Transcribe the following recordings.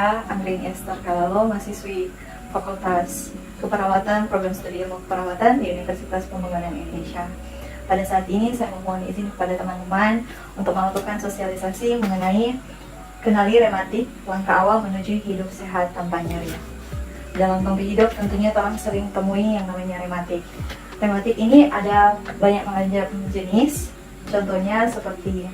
saya Anggreni Esther Kalalo, mahasiswi Fakultas Keperawatan Program Studi Ilmu Keperawatan di Universitas Pembangunan Indonesia. Pada saat ini saya memohon izin kepada teman-teman untuk melakukan sosialisasi mengenai kenali rematik, langkah awal menuju hidup sehat tanpa nyeri. Dalam tempat hidup tentunya orang sering temui yang namanya rematik. Rematik ini ada banyak macam jenis, contohnya seperti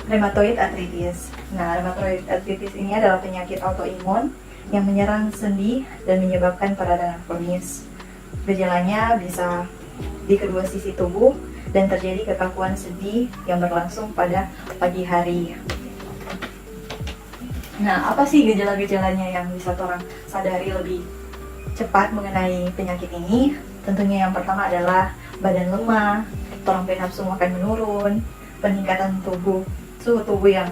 rheumatoid arthritis. Nah, rheumatoid arthritis ini adalah penyakit autoimun yang menyerang sendi dan menyebabkan peradangan kronis. Gejalanya bisa di kedua sisi tubuh dan terjadi kekakuan sendi yang berlangsung pada pagi hari. Nah, apa sih gejala-gejalanya yang bisa orang sadari lebih cepat mengenai penyakit ini? Tentunya yang pertama adalah badan lemah, orang nafsu makan menurun, peningkatan suhu tubuh yang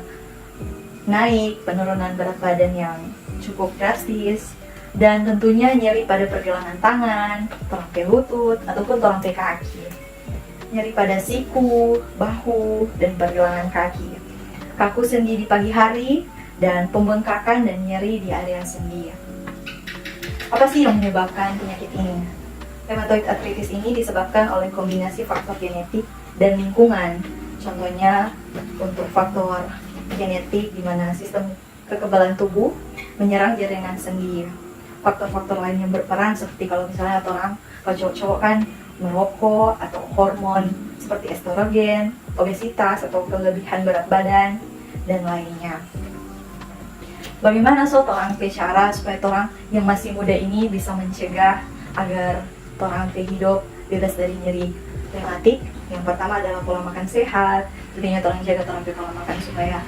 naik, penurunan berat badan yang cukup drastis, dan tentunya nyeri pada pergelangan tangan, torang lutut, ataupun torang kaki, nyeri pada siku, bahu, dan pergelangan kaki, kaku sendi di pagi hari, dan pembengkakan dan nyeri di area sendi. Apa sih yang menyebabkan penyakit ini? Rheumatoid arthritis ini disebabkan oleh kombinasi faktor genetik dan lingkungan. Contohnya untuk faktor genetik di mana sistem kekebalan tubuh menyerang jaringan sendi. Faktor-faktor lain yang berperan seperti kalau misalnya kalau cowok-cowok kan merokok atau hormon seperti estrogen, obesitas atau kelebihan berat badan dan lainnya. Bagaimana orang cara supaya orang yang masih muda ini bisa mencegah agar orang hidup bebas dari nyeri rematik? Yang pertama adalah pola makan sehat. Tentunya orang jaga pola makan supaya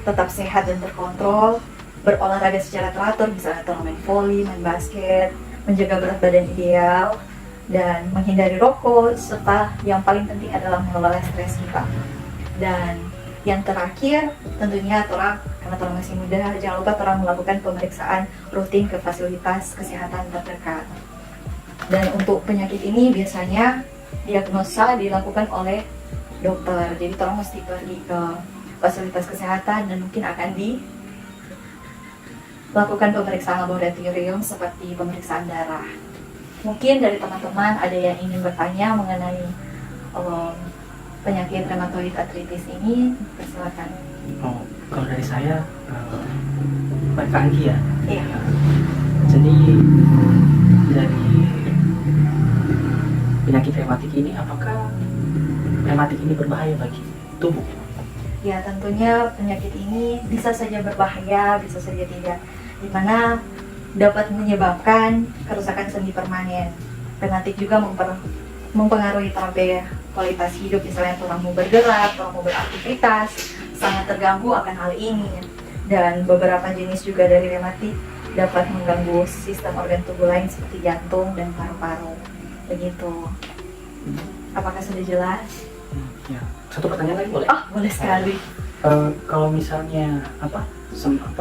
tetap sehat dan terkontrol. Berolahraga secara teratur, misalnya orang main voli, main basket, menjaga berat badan ideal, dan menghindari rokok, serta yang paling penting adalah mengelola stres kita. Dan yang terakhir, tentunya karena orang masih muda, jangan lupa orang melakukan pemeriksaan rutin ke fasilitas kesehatan terdekat. Dan untuk penyakit ini biasanya diagnosa dilakukan oleh dokter. Jadi orang mesti pergi ke fasilitas kesehatan dan mungkin akan dilakukan pemeriksaan laboratorium seperti pemeriksaan darah. Mungkin dari teman-teman ada yang ingin bertanya mengenai penyakit rheumatoid arthritis ini, persilakan. Oh, kalau dari saya, Pak Anggi ya. Iya. Jadi dari penyakit rematik ini, apakah rematik ini berbahaya bagi tubuh? Ya, tentunya penyakit ini bisa saja berbahaya, bisa saja tidak. Di mana dapat menyebabkan kerusakan sendi permanen. Rematik juga mempengaruhi kualitas hidup, misalnya orang mau bergerak, orang mau beraktivitas, sangat terganggu akan hal ini. Dan beberapa jenis juga dari rematik dapat mengganggu sistem organ tubuh lain seperti jantung dan paru-paru. Begitu. Apakah sudah jelas? Ya. Satu pertanyaan lagi boleh? Oh, boleh sekali. Kalau misalnya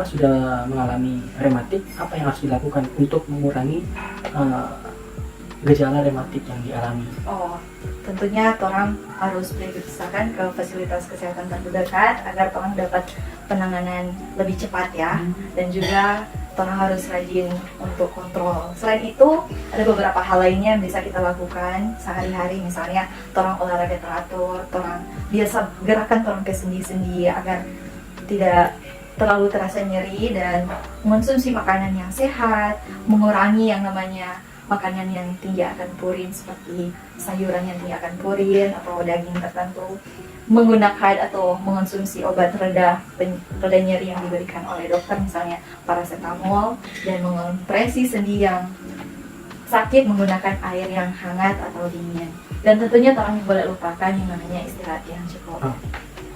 sudah mengalami rematik, apa yang harus dilakukan untuk mengurangi gejala rematik yang dialami? Oh, tentunya orang harus diperiksakan ke fasilitas kesehatan terdekat agar orang dapat penanganan lebih cepat ya. Dan juga orang harus rajin untuk kontrol. Selain itu, ada beberapa hal lainnya yang bisa kita lakukan sehari-hari, misalnya orang olahraga teratur, orang biasa gerakan orang ke sendi-sendi agar tidak terlalu terasa nyeri, dan mengonsumsi makanan yang sehat, mengurangi yang namanya makanan yang tinggi akan purin seperti sayuran yang tinggi akan purin atau daging tertentu, menggunakan atau mengonsumsi obat reda nyeri yang diberikan oleh dokter, misalnya paracetamol, dan mengompresi sendi yang sakit menggunakan air yang hangat atau dingin. Dan tentunya orang boleh lupakan yang namanya istirahat yang cukup.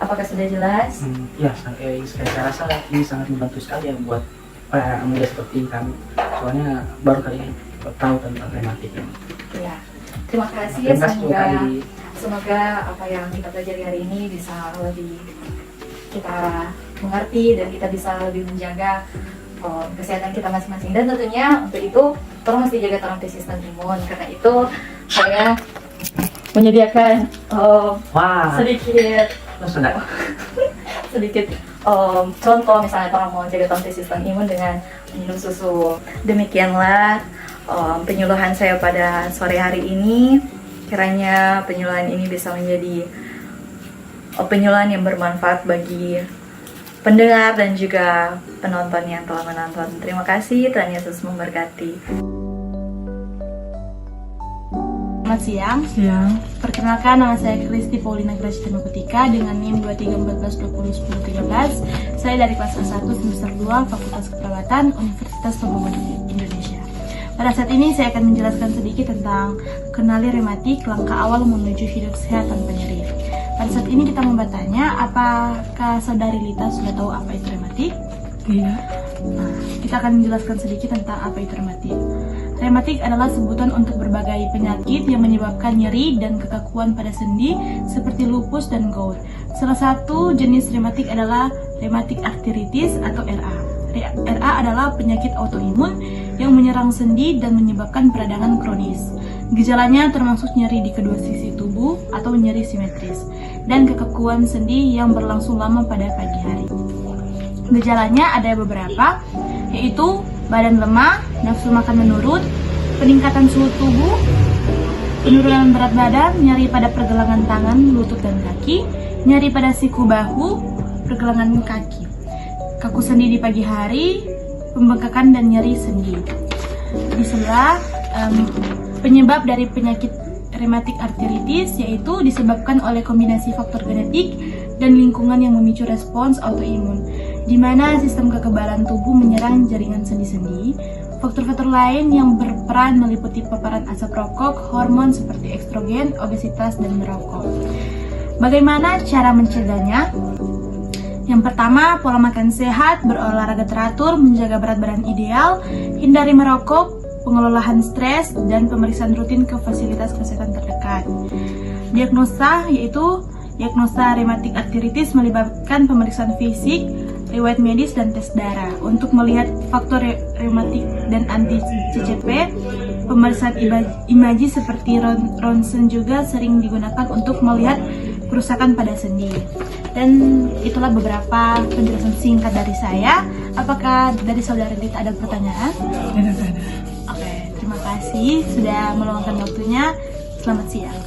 Apakah sudah jelas? Ya, saya rasa ini sangat membantu sekali ya buat para muda seperti kami. Soalnya baru kali ini tahu tentang rematik ini. Ya, terima kasih. Semoga apa yang kita pelajari hari ini bisa lebih kita mengerti dan kita bisa lebih menjaga kesehatan kita masing-masing. Dan tentunya untuk itu kita mesti jaga sistem imun. Karena itu saya menyediakan sedikit contoh misalnya orang mau jaga tonsil sistem imun dengan minum susu. Demikianlah penyuluhan saya pada sore hari ini. Kiranya penyuluhan ini bisa menjadi penyuluhan yang bermanfaat bagi pendengar dan juga penonton yang telah menonton. Terima kasih, Tuhan Yesus memberkati. Selamat siang. Perkenalkan, nama saya Kristi Paulina Gracia Petika dengan NIM 2314201013. Saya dari kelas A1 semester 2 Fakultas Keperawatan Universitas Pembangunan Indonesia. Pada saat ini saya akan menjelaskan sedikit tentang kenali rematik, langkah awal menuju hidup sehat tanpa nyeri. Pada saat ini kita mau bertanya, apakah saudari Lita sudah tahu apa itu rematik? Iya. Nah, kita akan menjelaskan sedikit tentang apa itu rematik. Rematik adalah sebutan untuk berbagai penyakit yang menyebabkan nyeri dan kekakuan pada sendi seperti lupus dan gout. Salah satu jenis rematik adalah rematik arteritis atau RA. RA adalah penyakit autoimun yang menyerang sendi dan menyebabkan peradangan kronis. Gejalanya termasuk nyeri di kedua sisi tubuh atau nyeri simetris dan kekakuan sendi yang berlangsung lama pada pagi hari. Gejalanya ada beberapa, yaitu badan lemah, nafsu makan menurun, peningkatan suhu tubuh, penurunan berat badan, nyeri pada pergelangan tangan, lutut dan kaki, nyeri pada siku bahu, pergelangan kaki, kaku sendi di pagi hari, pembengkakan dan nyeri sendi. Di sebelah, penyebab dari penyakit rematik arteritis yaitu disebabkan oleh kombinasi faktor genetik dan lingkungan yang memicu respons autoimun, di mana sistem kekebalan tubuh menyerang jaringan sendi-sendi. Faktor-faktor lain yang berperan meliputi paparan asap rokok, hormon seperti estrogen, obesitas, dan merokok. Bagaimana cara mencegahnya? Yang pertama, pola makan sehat, berolahraga teratur, menjaga berat badan ideal, hindari merokok, pengelolaan stres, dan pemeriksaan rutin ke fasilitas kesehatan terdekat. Diagnosa yaitu diagnosa rematik arteritis melibatkan pemeriksaan fisik, riwayat medis, dan tes darah. Untuk melihat faktor rematik dan anti-CCP, pemeriksaan imaji seperti ronsen juga sering digunakan untuk melihat kerusakan pada sendi. Dan itulah beberapa penjelasan singkat dari saya. Apakah dari saudara Lita ada pertanyaan? Tidak ada. Oke, terima kasih sudah meluangkan waktunya. Selamat siang.